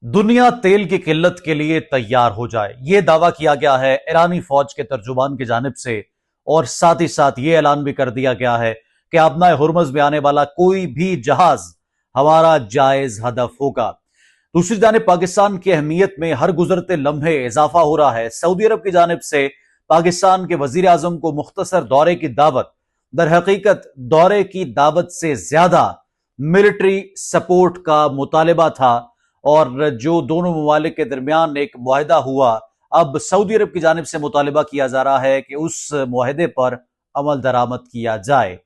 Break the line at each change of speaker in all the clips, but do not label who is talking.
दुनिया तेल की किल्लत के लिए तैयार हो जाए, यह दावा किया गया है ईरानी फौज के तर्जुमान की जानिब से। और साथ ही साथ यह ऐलान भी कर दिया गया है कि आबनाए हुर्मुज़ में आने वाला कोई भी जहाज हमारा जायज हदफ होगा। दूसरी जानिब पाकिस्तान की अहमियत में हर गुजरते लम्हे इजाफा हो रहा है। सऊदी अरब की जानिब से पाकिस्तान के वजीर आजम को मुख्तसर दौरे की दावत, दर हकीकत दौरे की दावत से ज्यादा मिलिट्री सपोर्ट का मुतालबा था। और जो दोनों ममालिक के दरमियान एक मुआहदा हुआ, अब सऊदी अरब की जानिब से मुतालबा किया जा रहा है कि उस मुआहदे पर अमल दरामद किया जाए।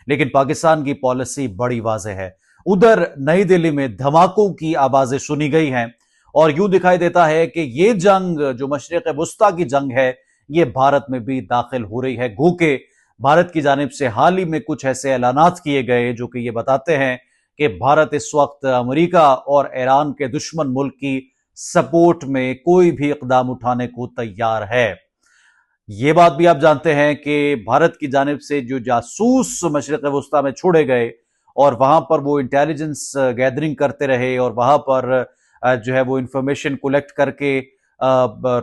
लेकिन पाकिस्तान की पॉलिसी बड़ी वाज़ेह है। उधर नई दिल्ली में धमाकों की आवाजें सुनी गई हैं और यूं दिखाई देता है कि ये जंग जो मशरिक़ वुस्ता की जंग है, ये भारत में भी दाखिल हो रही है। गो के भारत की जानिब से हाल ही में कुछ ऐसे ऐलानात किए गए जो कि ये बताते हैं कि भारत इस वक्त अमेरिका और ईरान के दुश्मन मुल्क की सपोर्ट में कोई भी इकदाम उठाने को तैयार है। ये बात भी आप जानते हैं कि भारत की जानिब से जो जासूस मशरिक़ वुस्ता में छोड़े गए और वहां पर वो इंटेलिजेंस गैदरिंग करते रहे और वहां पर जो है वो इंफॉर्मेशन कलेक्ट करके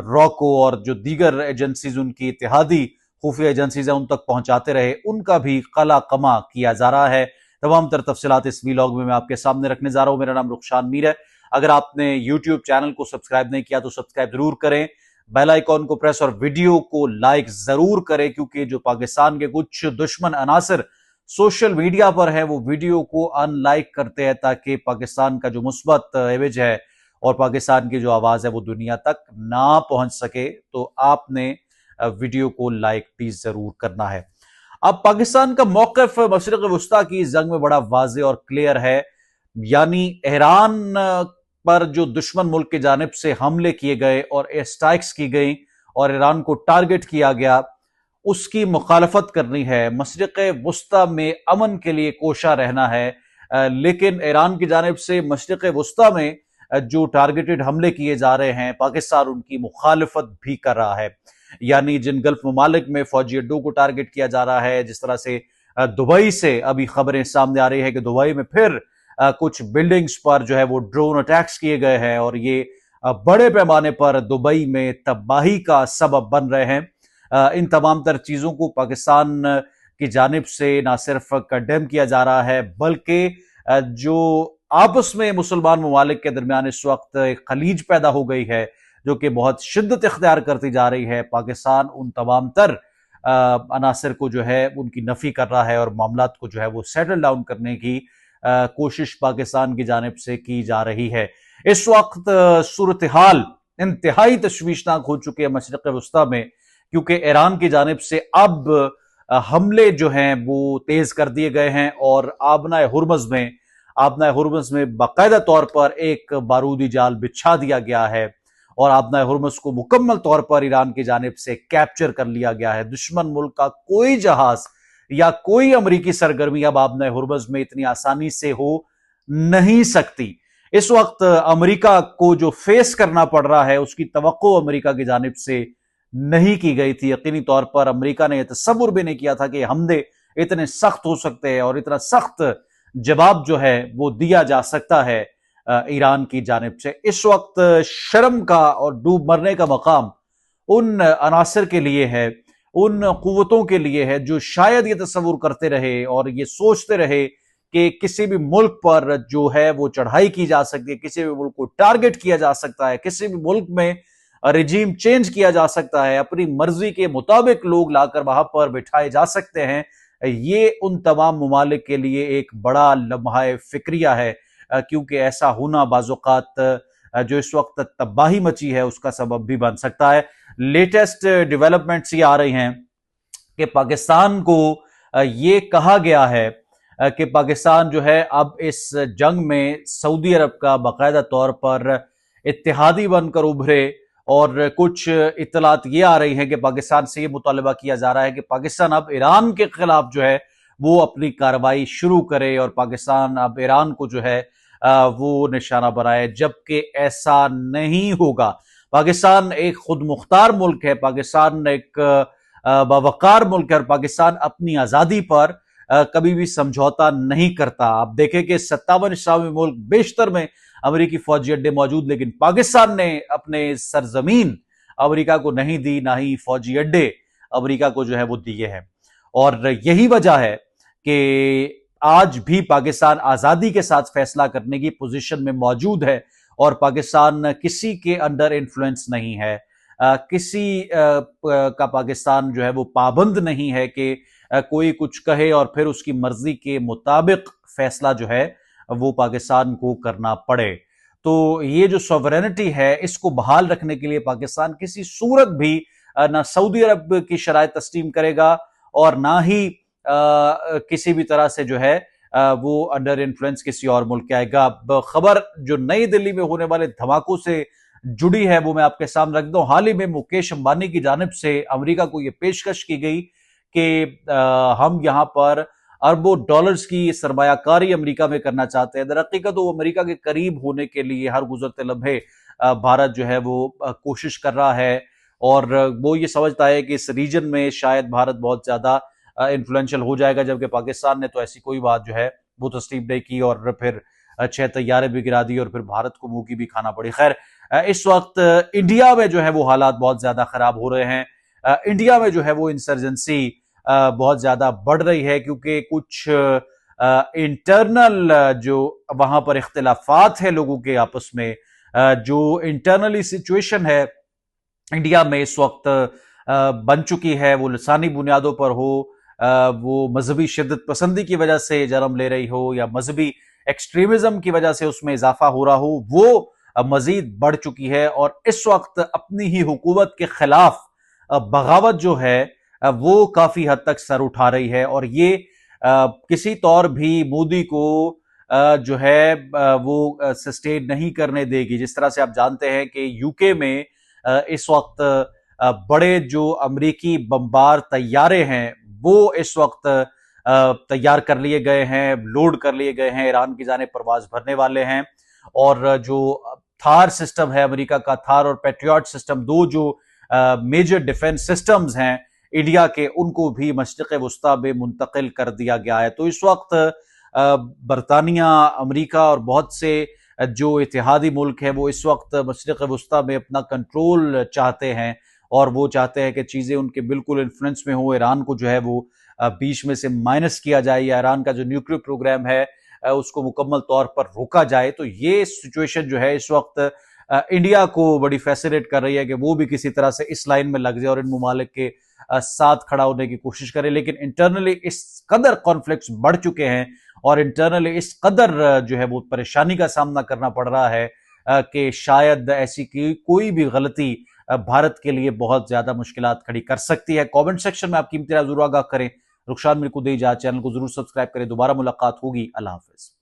रॉको और जो दीगर एजेंसीज उनकी इत्तेहादी खुफिया एजेंसीज हैं उन तक पहुंचाते रहे, उनका भी कला कमा किया जा रहा है। तमाम तर तफसीलात इस वीलॉग में मैं आपके सामने रखने जा रहा हूं। मेरा नाम रुखशान मीर है। अगर आपने यूट्यूब चैनल को सब्सक्राइब नहीं किया तो सब्सक्राइब जरूर करें, बेल आइकॉन को प्रेस और वीडियो को लाइक जरूर करें, क्योंकि जो पाकिस्तान के कुछ दुश्मन अनासर सोशल मीडिया पर है वो वीडियो को अनलाइक करते हैं ताकि पाकिस्तान का जो मुस्बत इमेज है और पाकिस्तान की जो आवाज है वो दुनिया तक ना पहुंच सके। तो आपने वीडियो को लाइक प्लीज जरूर करना है। अब पाकिस्तान का मौक़िफ़ मशरिक़ वुस्ता की जंग में बड़ा वाज़ेह और क्लियर है। यानी ईरान पर जो दुश्मन मुल्क की जानिब से हमले किए गए और एयर स्ट्राइक्स की गई और ईरान को टारगेट किया गया, उसकी मुखालफत करनी है। मशरिक़ वुस्ता में अमन के लिए कोशा रहना है। लेकिन ईरान की जानिब से मशरिक़ वुस्ता में जो टारगेटेड हमले किए जा रहे हैं, पाकिस्तान उनकी मुखालफत भी कर रहा है। यानी जिन गल्फ ममालिक में फौजी अड्डों को टारगेट किया जा रहा है, जिस तरह से दुबई से अभी खबरें सामने आ रही है कि दुबई में फिर कुछ बिल्डिंग्स पर जो है वो ड्रोन अटैक्स किए गए हैं और ये बड़े पैमाने पर दुबई में तबाही का सबब बन रहे हैं। इन तमाम तर चीजों को पाकिस्तान की जानिब से ना सिर्फ कंडेम किया जा रहा है, बल्कि जो आपस में मुसलमान ममालिक के दरमियान इस वक्त एक खलीज पैदा हो गई है जो कि बहुत शिद्दत इख्तियार करती जा रही है। पाकिस्तान उन तमाम तर अनासर को जो है उनकी नफी कर रहा है और मामलात को जो है वो सेटल डाउन करने की कोशिश पाकिस्तान की जानिब से की जा रही है। इस वक्त सूरत हाल इंतहाई तशवीशनाक हो चुकी है मशरिक़ वुस्ता में, क्योंकि ईरान की जानिब से अब हमले जो हैं वो तेज कर दिए गए हैं और आबनाए हुर्मुज़ में बाकायदा तौर पर एक बारूदी जाल बिछा दिया गया है और आबनाए हुर्मुज़ को मुकम्मल तौर पर ईरान की जानिब से कैप्चर कर लिया गया है। दुश्मन मुल्क का कोई जहाज या कोई अमरीकी सरगर्मी अब आबनाए हुर्मुज़ में इतनी आसानी से हो नहीं सकती। इस वक्त अमरीका को जो फेस करना पड़ रहा है उसकी तवक्को अमरीका की जानिब से नहीं की गई थी। यकीनी तौर पर अमरीका ने यह तसव्वुर भी नहीं किया था कि हमले इतने सख्त हो सकते हैं और इतना सख्त जवाब जो है वो दिया जा सकता है ईरान की जानिब से। इस वक्त शर्म का और डूब मरने का मकाम उन अनासर के लिए है, उन कुव्वतों के लिए है जो शायद ये तस्वुर करते रहे और ये सोचते रहे कि किसी भी मुल्क पर जो है वो चढ़ाई की जा सकती है, किसी भी मुल्क को टारगेट किया जा सकता है, किसी भी मुल्क में रिजीम चेंज किया जा सकता है, अपनी मर्जी के मुताबिक लोग लाकर वहां पर बिठाए जा सकते हैं। ये उन तमाम ममालिक के लिए एक बड़ा लम्हा फिक्रिया है, क्योंकि ऐसा होना बाज़ौक़ात जो इस वक्त तबाही मची है उसका सबब भी बन सकता है। लेटेस्ट डेवलपमेंट्स ये आ रही हैं कि पाकिस्तान को ये कहा गया है कि पाकिस्तान जो है अब इस जंग में सऊदी अरब का बाकायदा तौर पर इत्तेहादी बनकर उभरे और कुछ इत्तलात ये आ रही हैं कि पाकिस्तान से ये मुतालबा किया जा रहा है कि पाकिस्तान अब ईरान के खिलाफ जो है वो अपनी कार्रवाई शुरू करे और पाकिस्तान अब ईरान को जो है वो निशाना बनाए, जबकि ऐसा नहीं होगा। पाकिस्तान एक खुद मुख्तार मुल्क है, पाकिस्तान एक बावकार मुल्क है और पाकिस्तान अपनी आज़ादी पर کبھی بھی سمجھوتا نہیں کرتا. آپ دیکھیں کہ 57 اسلامی ملک بیشتر میں امریکی فوجی اڈے موجود، لیکن پاکستان نے اپنے سرزمین امریکہ کو نہیں دی، نہ ہی فوجی اڈے امریکہ کو جو ہے وہ دیے ہیں. اور یہی وجہ ہے کہ آج بھی پاکستان آزادی کے ساتھ فیصلہ کرنے کی پوزیشن میں موجود ہے، اور پاکستان کسی کے انڈر انفلوئنس نہیں ہے، کسی کا پاکستان جو ہے وہ پابند نہیں ہے کہ کوئی کچھ کہے اور پھر اس کی مرضی کے مطابق فیصلہ جو ہے وہ پاکستان کو کرنا پڑے. تو یہ جو سوورینٹی ہے اس کو بحال رکھنے کے لیے پاکستان کسی صورت بھی نہ سعودی عرب کی شرائط تسلیم کرے گا اور نہ ہی کسی بھی طرح سے جو ہے وہ انڈر انفلوئنس کسی اور ملک کے آئے گا. خبر جو نئی دلی میں ہونے والے دھماکوں سے جڑی ہے وہ میں آپ کے سامنے رکھ دوں. حال ہی میں مکیش امبانی کی جانب سے امریکہ کو یہ پیشکش کی گئی کہ ہم یہاں پر اربوں ڈالرز کی سرمایہ کاری امریکہ میں کرنا چاہتے ہیں. در حقیقت وہ امریکہ کے قریب ہونے کے لیے ہر گزرتے لمحے بھارت جو ہے وہ کوشش کر رہا ہے، اور وہ یہ سمجھتا ہے کہ اس ریجن میں شاید بھارت بہت زیادہ انفلوئنشل ہو جائے گا، جبکہ پاکستان نے تو ایسی کوئی بات جو ہے وہ تسلیم نہیں کی، اور پھر 6 طیارے بھی گرا دی اور پھر بھارت کو منہ کی بھی کھانا پڑی. خیر، اس وقت انڈیا میں جو ہے وہ حالات بہت زیادہ خراب ہو رہے ہیں. انڈیا میں جو ہے وہ انسرجنسی بہت زیادہ بڑھ رہی ہے، کیونکہ کچھ انٹرنل جو وہاں پر اختلافات ہیں لوگوں کے آپس میں، جو انٹرنلی سچویشن ہے انڈیا میں اس وقت بن چکی ہے، وہ لسانی بنیادوں پر ہو، وہ مذہبی شدت پسندی کی وجہ سے جنم لے رہی ہو، یا مذہبی ایکسٹریمزم کی وجہ سے اس میں اضافہ ہو رہا ہو، وہ مزید بڑھ چکی ہے. اور اس وقت اپنی ہی حکومت کے خلاف بغاوت جو ہے وہ کافی حد تک سر اٹھا رہی ہے، اور یہ کسی طور بھی مودی کو جو ہے وہ سسٹین نہیں کرنے دے گی. جس طرح سے آپ جانتے ہیں کہ یو کے میں اس وقت بڑے جو امریکی بمبار طیارے ہیں وہ اس وقت تیار کر لیے گئے ہیں، لوڈ کر لیے گئے ہیں، ایران کی جانب پرواز بھرنے والے ہیں. اور جو تھار سسٹم ہے امریکہ کا، تھار اور پیٹریاٹ سسٹم، دو جو میجر ڈیفنس سسٹمز ہیں انڈیا کے، ان کو بھی مشرق وسطیٰ میں منتقل کر دیا گیا ہے. تو اس وقت برطانیہ، امریکہ اور بہت سے جو اتحادی ملک ہیں وہ اس وقت مشرق وسطیٰ میں اپنا کنٹرول چاہتے ہیں، اور وہ چاہتے ہیں کہ چیزیں ان کے بالکل انفلوئنس میں ہوں. ایران کو جو ہے وہ بیچ میں سے مائنس کیا جائے، یا ایران کا جو نیوکلیئر پروگرام ہے اس کو مکمل طور پر روکا جائے. تو یہ سچویشن جو ہے اس وقت انڈیا کو بڑی فیسینیٹ کر رہی ہے کہ وہ بھی کسی طرح سے اس لائن میں لگ جائے اور ان ممالک کے ساتھ کھڑا ہونے کی کوشش کرے. لیکن انٹرنلی اس قدر کانفلکٹس بڑھ چکے ہیں اور انٹرنلی اس قدر جو ہے وہ پریشانی کا سامنا کرنا پڑ رہا ہے کہ شاید ایسی کوئی بھی غلطی بھارت کے لیے بہت زیادہ مشکلات کھڑی کر سکتی ہے. کامنٹ سیکشن میں آپ قیمتی رائے ضرور آگاہ کریں. رخشان میر کو دے اجازت، چینل کو ضرور سبسکرائب کریں. دوبارہ ملاقات ہوگی. اللہ حافظ.